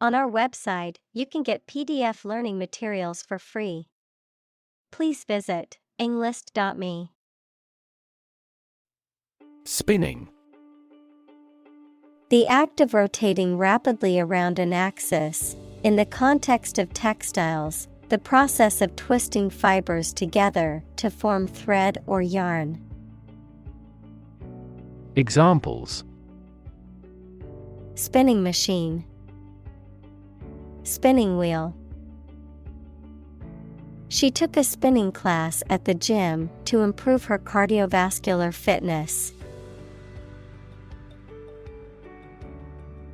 On our website, you can get PDF learning materials for free. Please visit englist.me. Spinning. The act of rotating rapidly around an axis. In the context of textiles, the process of twisting fibers together to form thread or yarn. Examples: Spinning machine, spinning wheel. She took a spinning class at the gym to improve her cardiovascular fitness.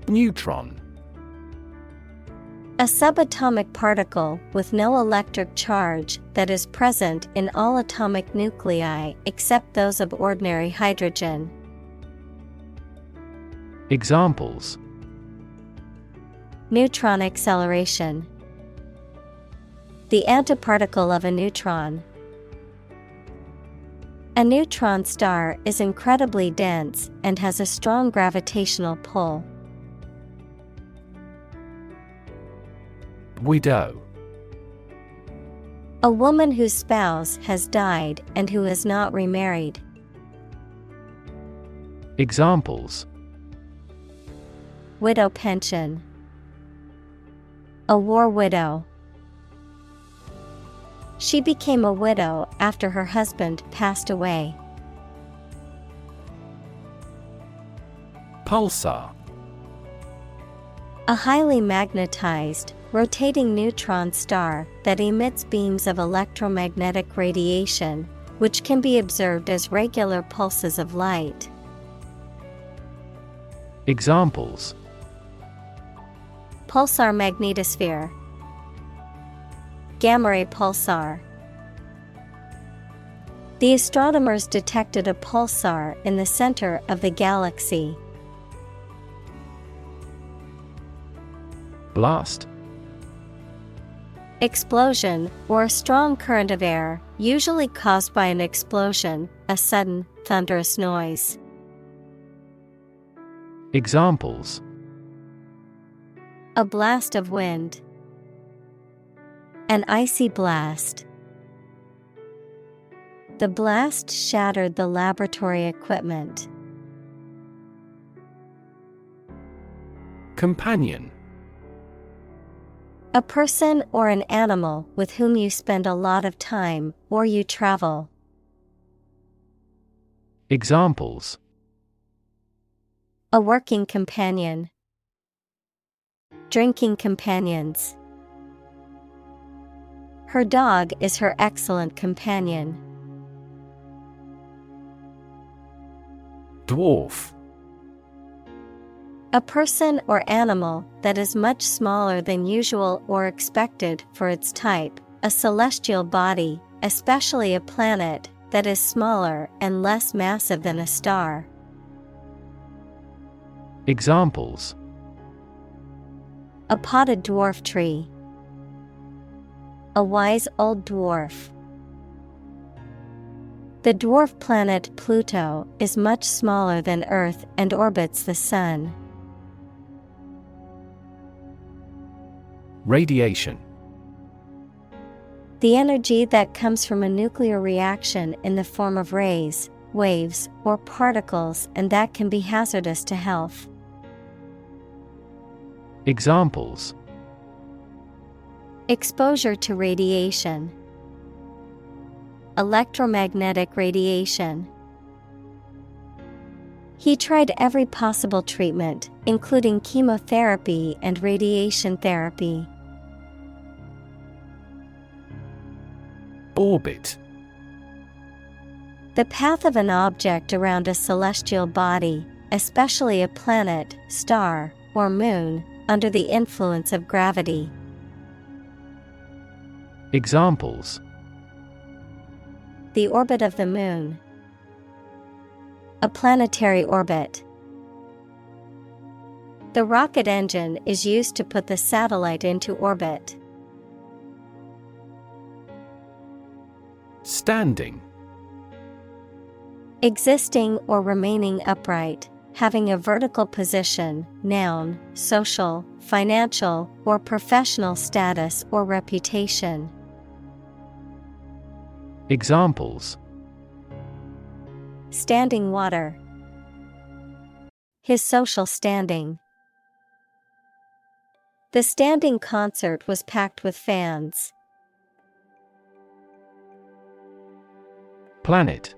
Neutron. A subatomic particle with no electric charge that is present in all atomic nuclei except those of ordinary hydrogen. Examples: Neutron acceleration. The antiparticle of a neutron. A neutron star is incredibly dense and has a strong gravitational pull. Widow. A woman whose spouse has died and who is not remarried. Examples: Widow pension. A war widow. She became a widow after her husband passed away. Pulsar. A highly magnetized, rotating neutron star that emits beams of electromagnetic radiation, which can be observed as regular pulses of light. Examples: Pulsar magnetosphere. Gamma ray pulsar. The astronomers detected a pulsar in the center of the galaxy. Blast. Explosion, or a strong current of air, usually caused by an explosion, a sudden, thunderous noise. Examples: A blast of wind. An icy blast. The blast shattered the laboratory equipment. Companion. A person or an animal with whom you spend a lot of time or you travel. Examples: A working companion. Drinking companions. Her dog is her excellent companion. Dwarf. A person or animal that is much smaller than usual or expected for its type, a celestial body, especially a planet, that is smaller and less massive than a star. Examples: A potted dwarf tree. A wise old dwarf. The dwarf planet Pluto is much smaller than Earth and orbits the Sun. Radiation. The energy that comes from a nuclear reaction in the form of rays, waves, or particles, and that can be hazardous to health. Examples: Exposure to radiation. Electromagnetic radiation. He tried every possible treatment, including chemotherapy and radiation therapy. Orbit. The path of an object around a celestial body, especially a planet, star, or moon, under the influence of gravity. Examples: The orbit of the moon. A planetary orbit. The rocket engine is used to put the satellite into orbit. Standing. Existing or remaining upright, having a vertical position, noun, social, financial, or professional status or reputation. Examples: Standing water. His social standing. The standing concert was packed with fans. Planet.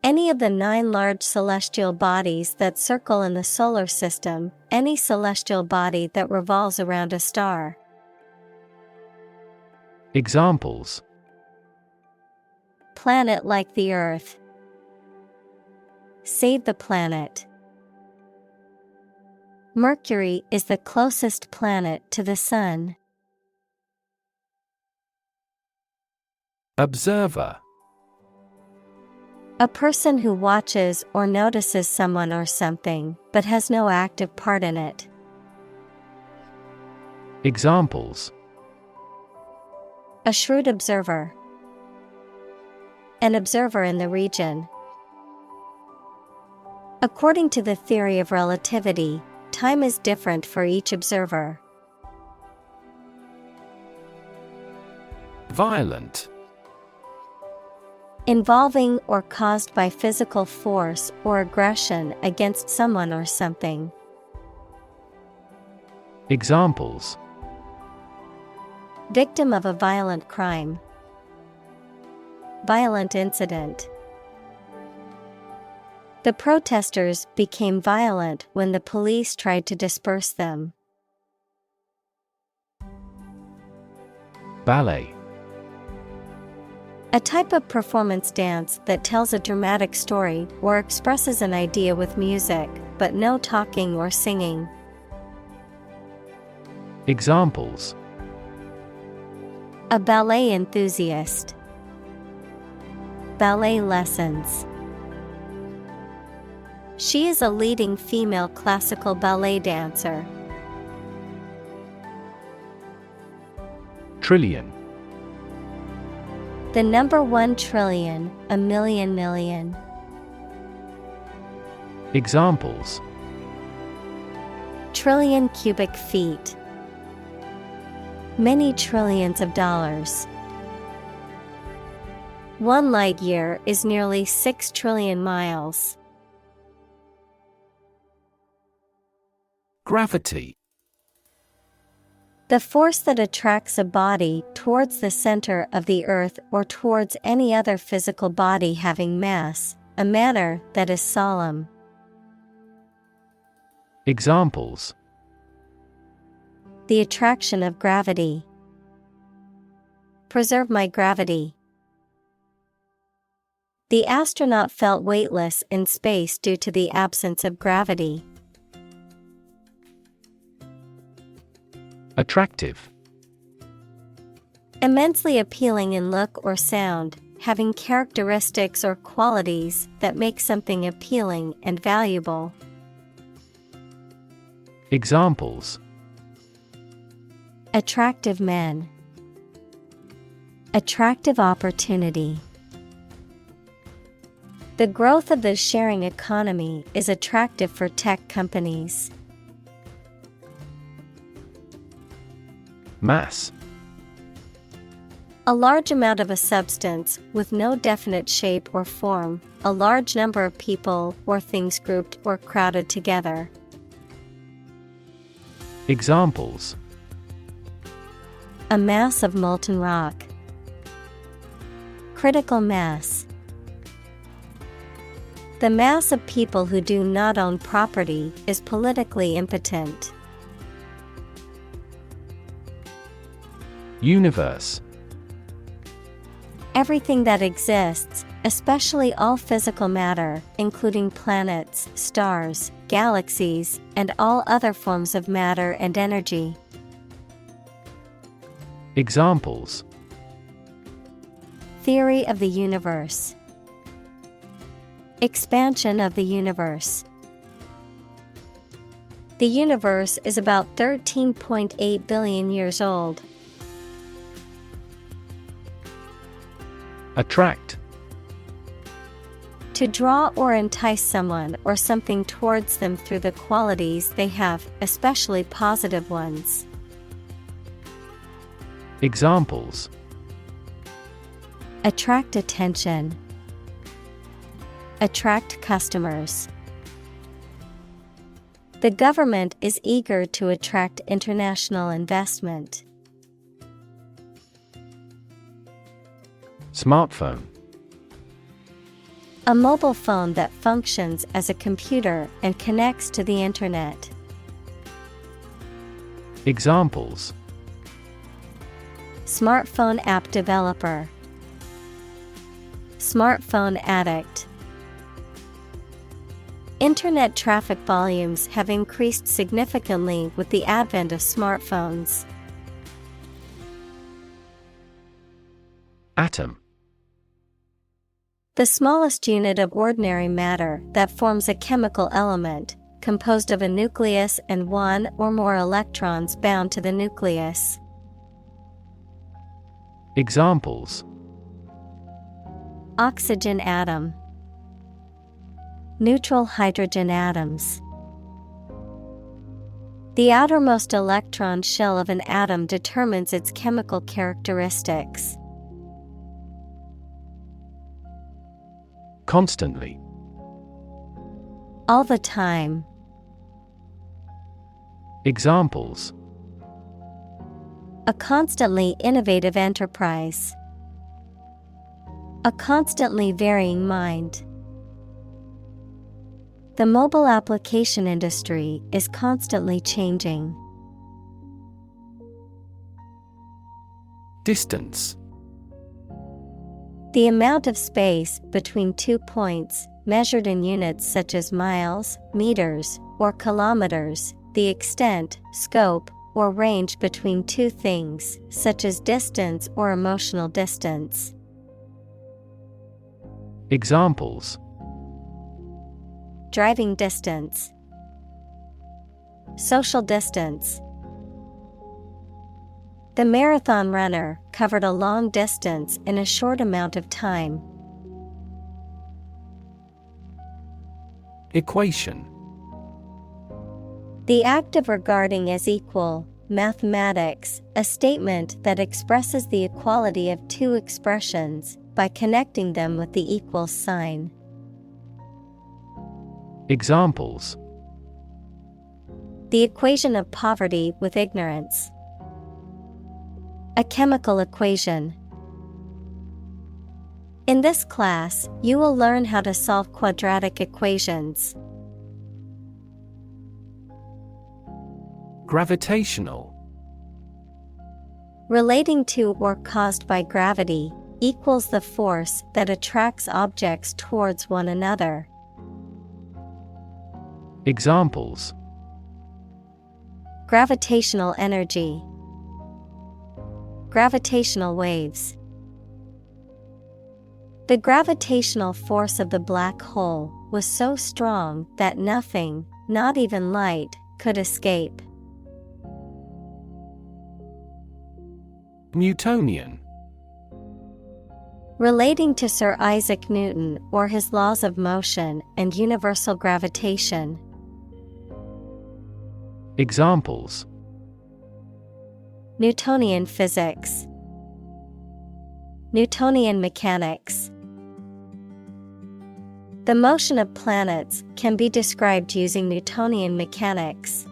Any of the 9 large celestial bodies that circle in the solar system, any celestial body that revolves around a star. Examples: Planet like the Earth. Save the planet. Mercury is the closest planet to the Sun. Observer. A person who watches or notices someone or something, but has no active part in it. Examples: A shrewd observer. An observer in the region. According to the theory of relativity, time is different for each observer. Violent. Involving or caused by physical force or aggression against someone or something. Examples: Victim of a violent crime. Violent incident. The protesters became violent when the police tried to disperse them. Ballet. A type of performance dance that tells a dramatic story or expresses an idea with music, but no talking or singing. Examples: A ballet enthusiast. Ballet lessons. She is a leading female classical ballet dancer. Trillion. The number 1 trillion, a million million. Examples: Trillion cubic feet. Many trillions of dollars. 1 light year is nearly 6 trillion miles. Gravity. The force that attracts a body towards the center of the earth or towards any other physical body having mass, a matter that is solemn. Examples: The attraction of gravity. Preserve my gravity. The astronaut felt weightless in space due to the absence of gravity. Attractive. Immensely appealing in look or sound, having characteristics or qualities that make something appealing and valuable. Examples: Attractive men. Attractive opportunity. The growth of the sharing economy is attractive for tech companies. Mass. A large amount of a substance with no definite shape or form, a large number of people or things grouped or crowded together. Examples: A mass of molten rock. Critical mass. The mass of people who do not own property is politically impotent. Universe. Everything that exists, especially all physical matter, including planets, stars, galaxies, and all other forms of matter and energy. Examples: Theory of the universe. Expansion of the universe. The universe is about 13.8 billion years old. Attract. To draw or entice someone or something towards them through the qualities they have, especially positive ones. Examples: Attract attention. Attract customers. The government is eager to attract international investment. Smartphone. A mobile phone that functions as a computer and connects to the internet. Examples: Smartphone app developer. Smartphone addict. Internet traffic volumes have increased significantly with the advent of smartphones. Atom. The smallest unit of ordinary matter that forms a chemical element, composed of a nucleus and one or more electrons bound to the nucleus. Examples: Oxygen atom. Neutral hydrogen atoms. The outermost electron shell of an atom determines its chemical characteristics. Constantly. All the time. Examples: A constantly innovative enterprise. A constantly varying mind. The mobile application industry is constantly changing. Distance. The amount of space between 2 points, measured in units such as miles, meters, or kilometers, the extent, scope, or range between two things, such as distance or emotional distance. Examples: Driving distance. Social distance. The marathon runner covered a long distance in a short amount of time. Equation. The act of regarding as equal, mathematics, a statement that expresses the equality of two expressions by connecting them with the equal sign. Examples: The equation of poverty with ignorance. A chemical equation. In this class, you will learn how to solve quadratic equations. Gravitational. Relating to or caused by gravity, equals the force that attracts objects towards one another. Examples: Gravitational energy. Gravitational waves. The gravitational force of the black hole was so strong that nothing, not even light, could escape. Newtonian. Relating to Sir Isaac Newton or his laws of motion and universal gravitation. Examples: Newtonian physics. Newtonian mechanics. The motion of planets can be described using Newtonian mechanics.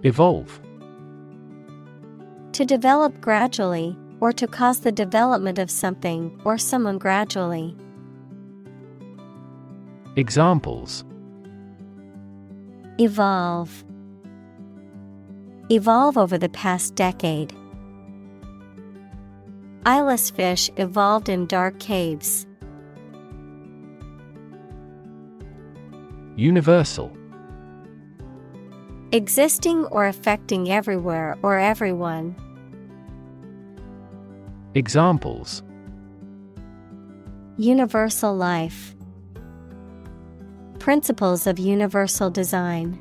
Evolve. To develop gradually, or to cause the development of something or someone gradually. Examples: Evolve. Evolve over the past decade. Eyeless fish evolved in dark caves. Universal. Existing or affecting everywhere or everyone. Examples: Universal life. Principles of universal design.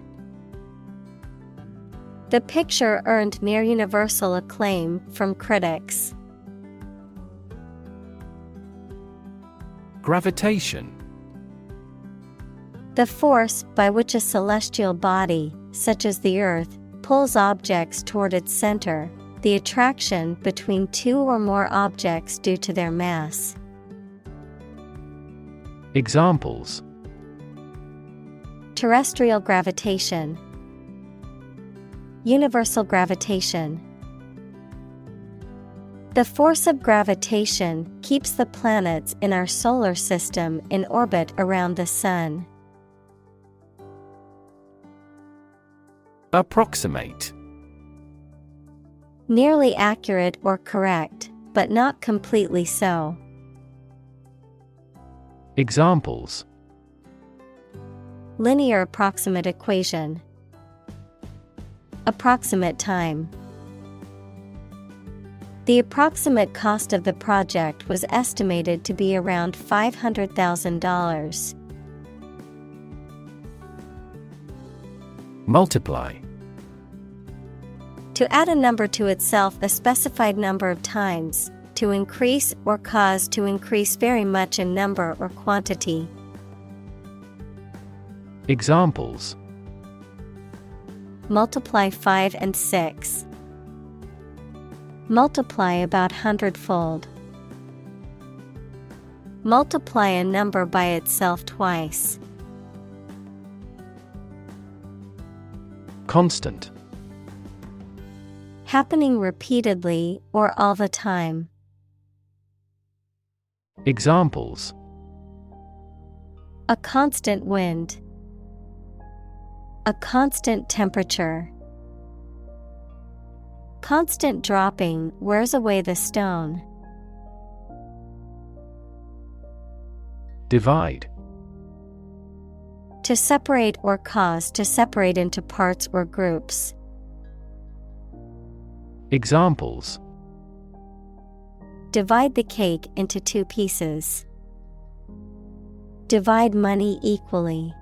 The picture earned near universal acclaim from critics. Gravitation. The force by which a celestial body, such as the Earth, pulls objects toward its center, the attraction between two or more objects due to their mass. Examples: terrestrial gravitation, universal gravitation. The force of gravitation keeps the planets in our solar system in orbit around the Sun. Approximate. Nearly accurate or correct, but not completely so. Examples: linear approximate equation, approximate time. The approximate cost of the project was estimated to be around $500,000. Multiply. To add a number to itself a specified number of times, to increase or cause to increase very much in number or quantity. Examples: multiply 5 and 6. Multiply about 100-fold. Multiply a number by itself twice. Constant. Happening repeatedly or all the time. Examples: a constant wind, a constant temperature. Constant dropping wears away the stone. Divide. To separate or cause to separate into parts or groups. Examples: divide the cake into 2 pieces. Divide money equally.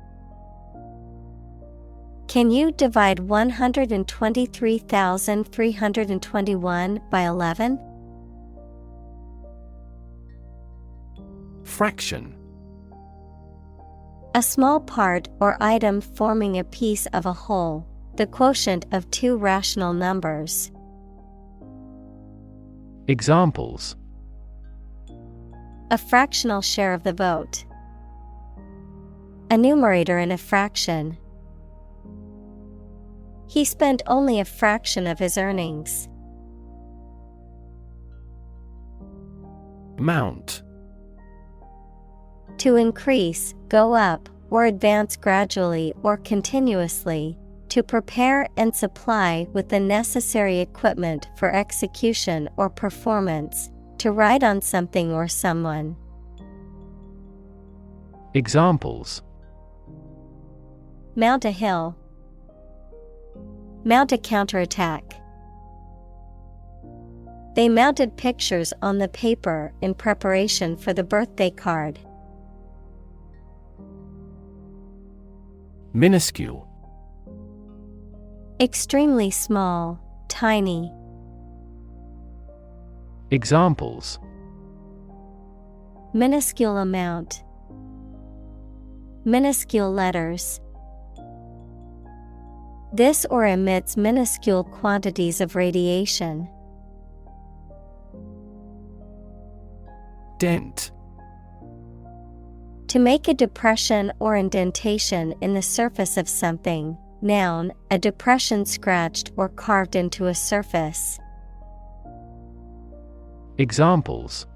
Can you divide 123,321 by 11? Fraction. A small part or item forming a piece of a whole, the quotient of 2 rational numbers. Examples: a fractional share of the vote. A numerator in a fraction. He spent only a fraction of his earnings. Mount. To increase, go up, or advance gradually or continuously, to prepare and supply with the necessary equipment for execution or performance, to ride on something or someone. Examples: mount a hill. Mount a counterattack. They mounted pictures on the paper in preparation for the birthday card. Minuscule. Extremely small, tiny. Examples: minuscule amount. Minuscule letters. This or emits minuscule quantities of radiation. Dent. To make a depression or indentation in the surface of something. Noun, a depression scratched or carved into a surface. Examples: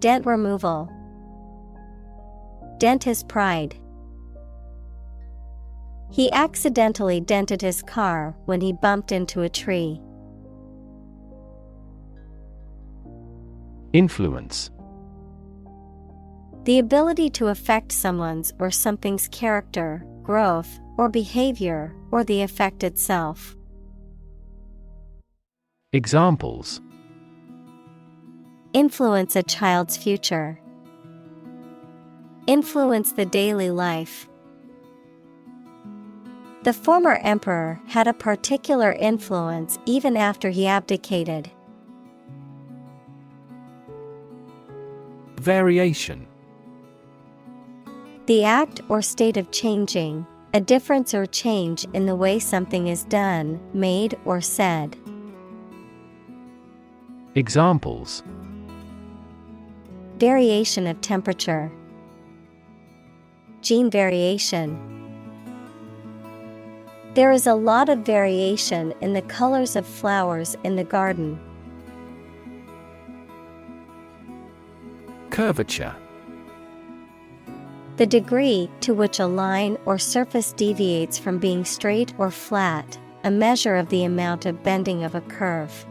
dent removal. Dent his pride. He accidentally dented his car when he bumped into a tree. Influence. The ability to affect someone's or something's character, growth, or behavior, or the effect itself. Examples: influence a child's future. Influence the daily life. The former emperor had a particular influence even after he abdicated. Variation. The act or state of changing, a difference or change in the way something is done, made, or said. Examples: Variation of temperature. Gene variation. There is a lot of variation in the colors of flowers in the garden. Curvature. The degree to which a line or surface deviates from being straight or flat, a measure of the amount of bending of a curve.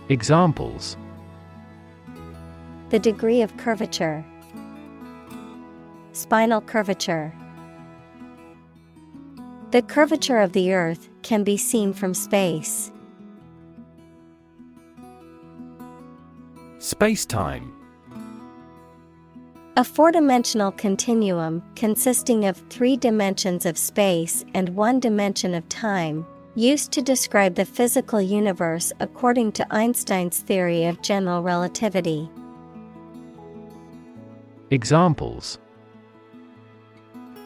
Examples: The degree of curvature. Spinal curvature. The curvature of the Earth can be seen from space. Spacetime. A four-dimensional continuum consisting of 3 dimensions of space and 1 dimension of time, used to describe the physical universe according to Einstein's theory of general relativity. Examples: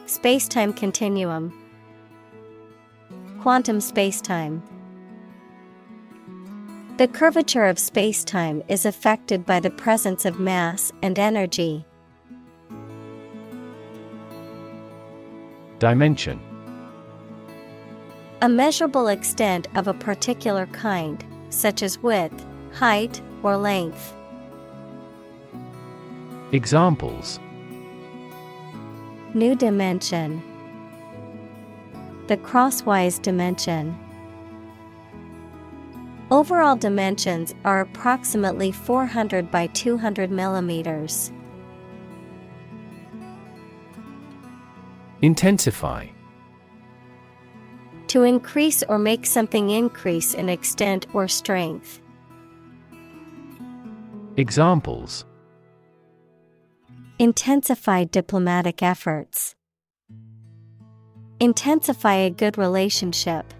Spacetime continuum. Quantum spacetime. The curvature of spacetime is affected by the presence of mass and energy. Dimension. A measurable extent of a particular kind, such as width, height, or length. Examples: New dimension. The crosswise dimension. Overall dimensions are approximately 400 by 200 millimeters. Intensify. To increase or make something increase in extent or strength. Examples: Intensify diplomatic efforts. Intensify a good relationship.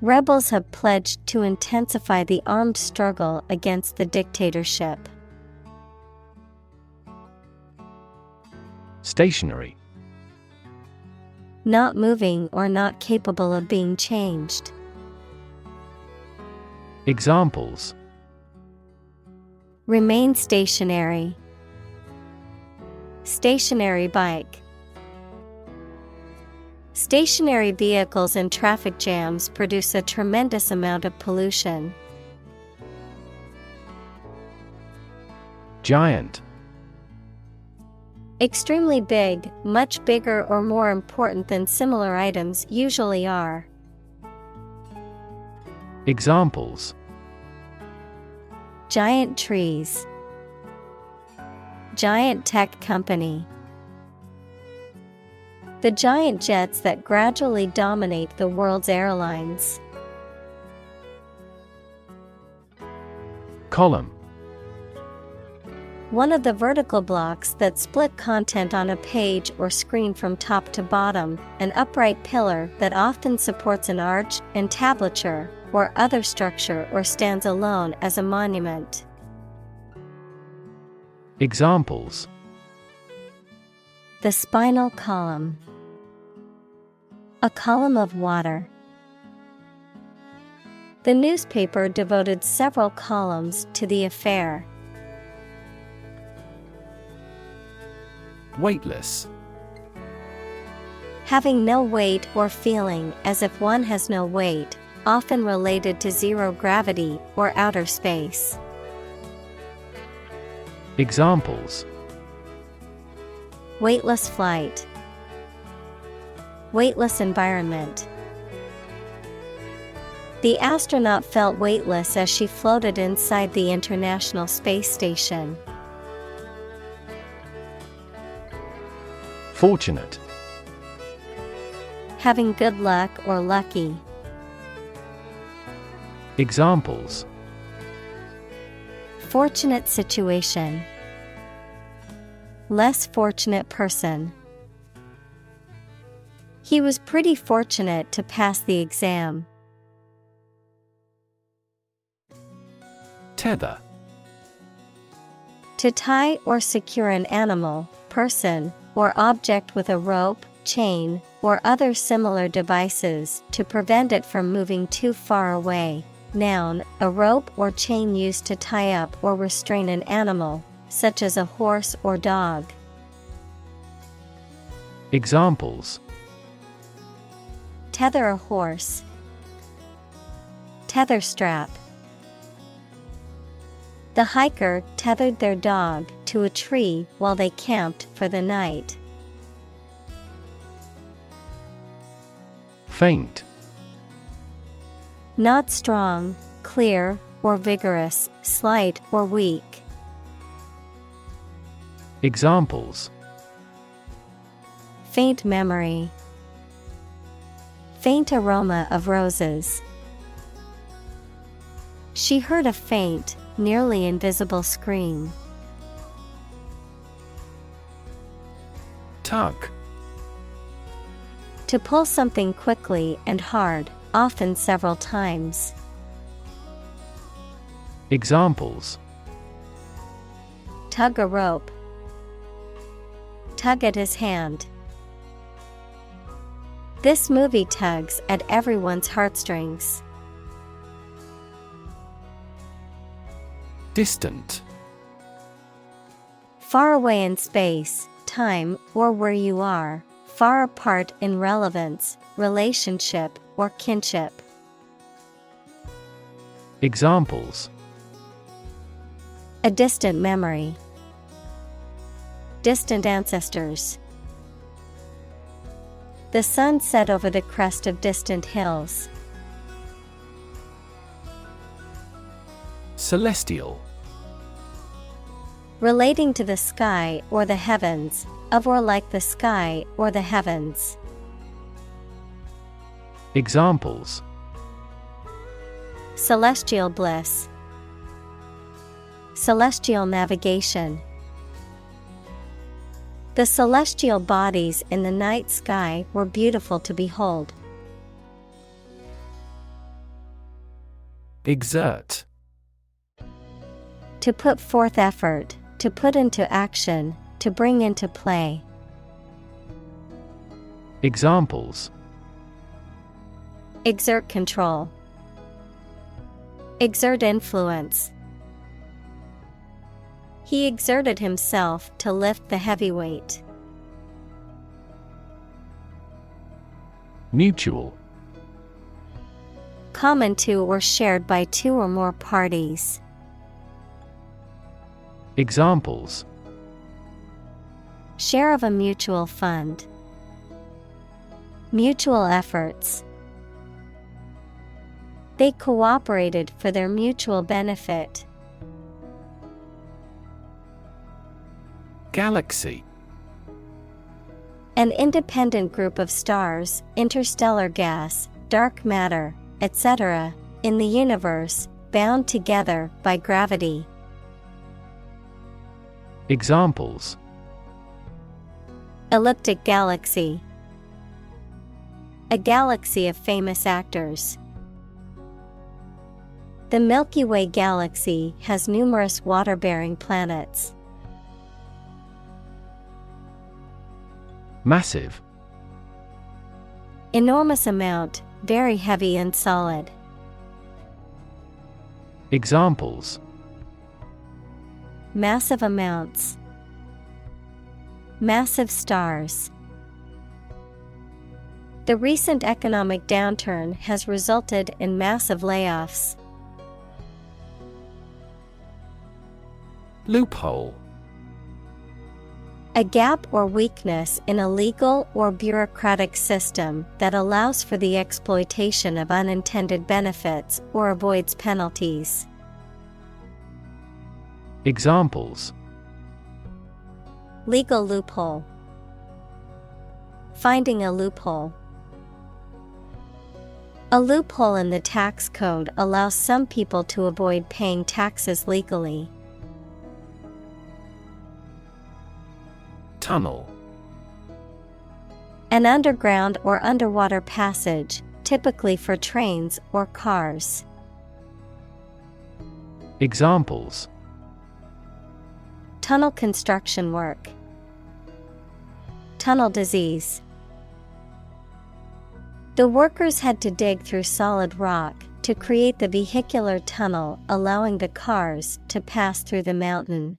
Rebels have pledged to intensify the armed struggle against the dictatorship. Stationary. Not moving or not capable of being changed. Examples: Remain stationary. Stationary bike. Stationary vehicles in traffic jams produce a tremendous amount of pollution. Giant. Extremely big, much bigger or more important than similar items usually are. Examples: Giant trees. Giant tech company. The giant jets that gradually dominate the world's airlines. Column. One of the vertical blocks that split content on a page or screen from top to bottom, an upright pillar that often supports an arch, entablature, or other structure or stands alone as a monument. Examples: The spinal column. A column of water. The newspaper devoted several columns to the affair. Weightless. Having no weight or feeling as if one has no weight, often related to zero gravity or outer space. Examples: Weightless flight. Weightless environment. The astronaut felt weightless as she floated inside the International Space Station. Fortunate. Having good luck or lucky. Examples: Fortunate situation. Less fortunate person. He was pretty fortunate to pass the exam. Tether. To tie or secure an animal, person, or object with a rope, chain, or other similar devices to prevent it from moving too far away. Noun, a rope or chain used to tie up or restrain an animal, such as a horse or dog. Examples: Tether a horse. Tether strap. The hiker tethered their dog to a tree while they camped for the night. Faint. Not strong, clear, or vigorous, slight or weak. Examples: Faint memory. Faint aroma of roses. She heard a faint, nearly invisible scream. Tug. To pull something quickly and hard, often several times. Examples: Tug a rope. Tug at his hand. This movie tugs at everyone's heartstrings. Distant. Far away in space, time, or where you are, far apart in relevance, relationship, or kinship. Examples: A distant memory. Distant ancestors. The sun set over the crest of distant hills. Celestial. Relating to the sky or the heavens, of or like the sky or the heavens. Examples: Celestial bliss. Celestial navigation. The celestial bodies in the night sky were beautiful to behold. Exert. To put forth effort, to put into action, to bring into play. Examples: Exert control. Exert influence. He exerted himself to lift the heavy weight. Mutual. Common to or shared by two or more parties. Examples: Share of a mutual fund. Mutual efforts. They cooperated for their mutual benefit. Galaxy. An independent group of stars, interstellar gas, dark matter, etc., in the universe, bound together by gravity. Examples: Elliptic galaxy. A galaxy of famous actors. The Milky Way galaxy has numerous water-bearing planets. Massive. Enormous amount, very heavy and solid. Examples: Massive amounts. Massive stars. The recent economic downturn has resulted in massive layoffs. Loophole. A gap or weakness in a legal or bureaucratic system that allows for the exploitation of unintended benefits or avoids penalties. Examples: Legal loophole. Finding a loophole. A loophole in the tax code allows some people to avoid paying taxes legally. Tunnel. An underground or underwater passage, typically for trains or cars. Examples: Tunnel construction work. Tunnel disease. The workers had to dig through solid rock to create the vehicular tunnel allowing the cars to pass through the mountain.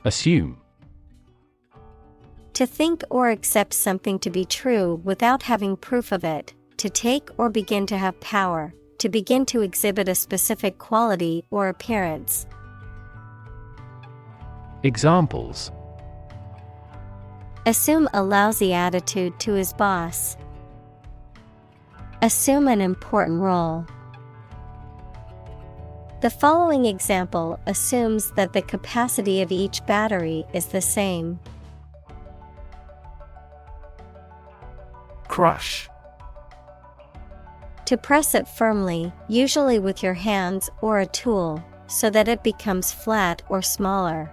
Assume. To think or accept something to be true without having proof of it, to take or begin to have power, to begin to exhibit a specific quality or appearance. Examples. Assume a lousy attitude to his boss. Assume an important role. The following example assumes that the capacity of each battery is the same. Crush. To press it firmly, usually with your hands or a tool, so that it becomes flat or smaller.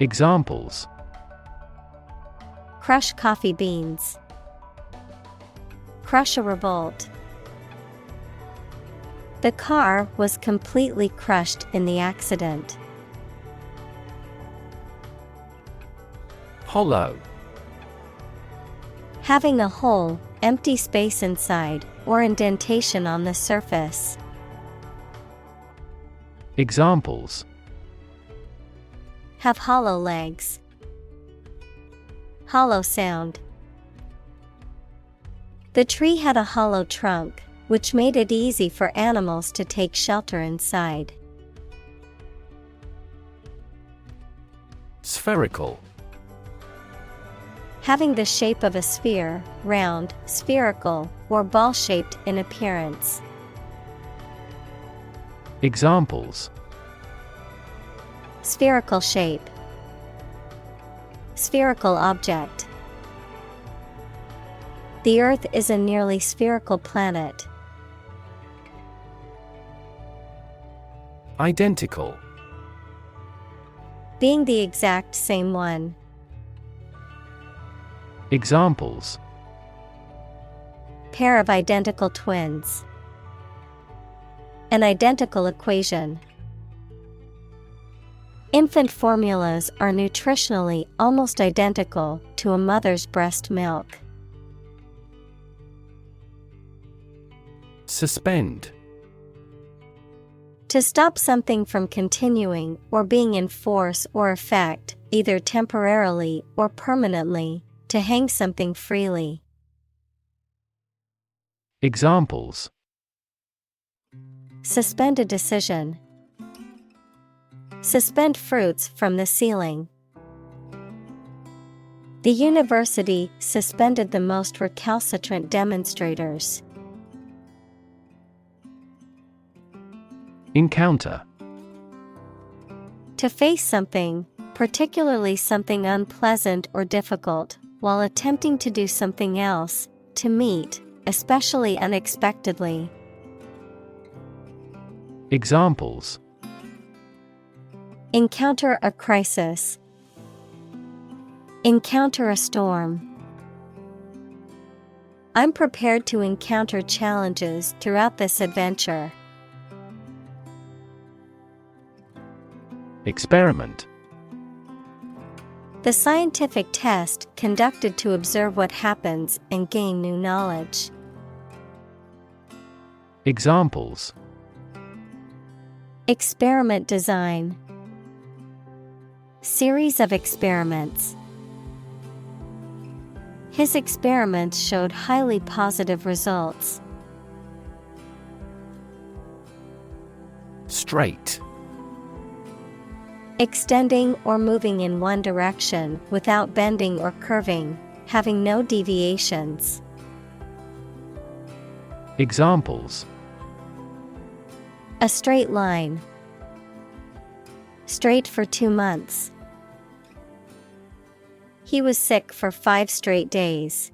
Examples. Crush coffee beans. Crush a revolt. The car was completely crushed in the accident. Hollow. Having a hole, empty space inside, or indentation on the surface. Examples. Have hollow legs. Hollow sound. The tree had a hollow trunk, which made it easy for animals to take shelter inside. Spherical. Having the shape of a sphere, round, spherical, or ball-shaped in appearance. Examples. Spherical shape. Spherical object. The Earth is a nearly spherical planet. Identical. Being the exact same one. Examples. Pair of identical twins. An identical equation. Infant formulas are nutritionally almost identical to a mother's breast milk. Suspend. To stop something from continuing or being in force or effect, either temporarily or permanently, to hang something freely. Examples. Suspend a decision. Suspend fruits from the ceiling. The university suspended the most recalcitrant demonstrators. Encounter. To face something, particularly something unpleasant or difficult, while attempting to do something else, to meet, especially unexpectedly. Examples. Encounter a crisis. Encounter a storm. I'm prepared to encounter challenges throughout this adventure. Experiment. The scientific test conducted to observe what happens and gain new knowledge. Examples. Experiment design. Series of experiments. His experiments showed highly positive results. Straight. Extending or moving in one direction without bending or curving, having no deviations. Examples. A straight line. Straight for 2 months. He was sick for 5 straight days.